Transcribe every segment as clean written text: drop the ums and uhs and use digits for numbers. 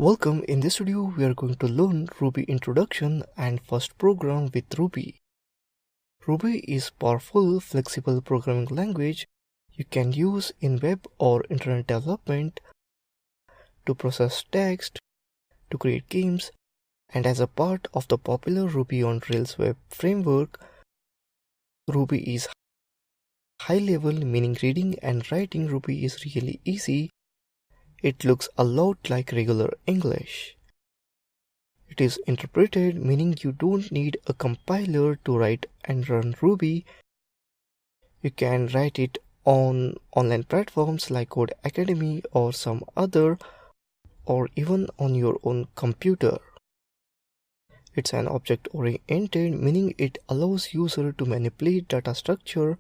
Welcome. In this video, we are going to learn Ruby introduction and first program with Ruby. Ruby is powerful, flexible programming language you can use in web or internet development to process text, to create games, and as a part of the popular Ruby on Rails web framework. Ruby is high level, meaning reading and writing Ruby is really easy. It looks a lot like regular English. It is interpreted, meaning you don't need a compiler to write and run Ruby. You can write it on online platforms like Code Academy or some other, or even on your own computer. It's an object-oriented, meaning it allows user to manipulate data structure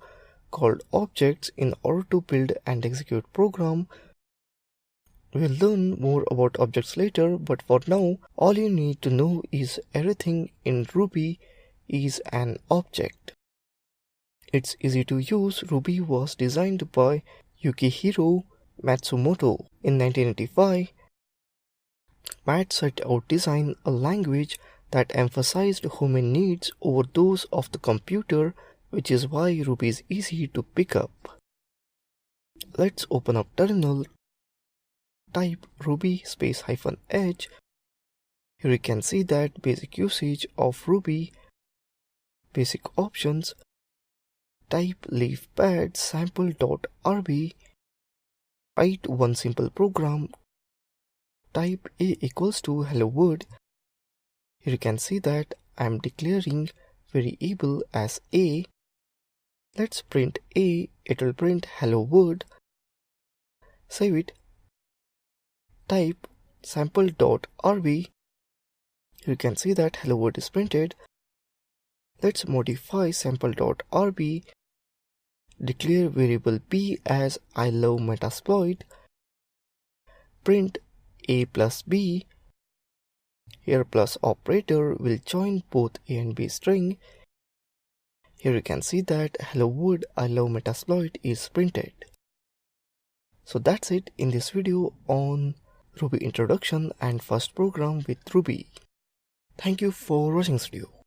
called objects in order to build and execute program. We'll learn more about objects later, but for now, all you need to know is everything in Ruby is an object. It's easy to use. Ruby was designed by Yukihiro Matsumoto in 1985. Matt set out to design a language that emphasized human needs over those of the computer, which is why Ruby is easy to pick up. Let's open up terminal. Type ruby space -h. Here you can see that basic usage of Ruby, basic options. Type leafpad sample.rb. Write one simple program. Type a equals to hello world. Here you can see that I am declaring variable as a. Let's print a. It will print hello world. Save it. Type sample.rb. You can see that hello world is printed. Let's modify sample.rb. Declare variable b as I love Metasploit. Print a plus b. Here plus operator will join both a and b string. Here you can see that hello world I love Metasploit is printed. So that's it in this video on Ruby introduction and first program with Ruby. Thank you for watching this video.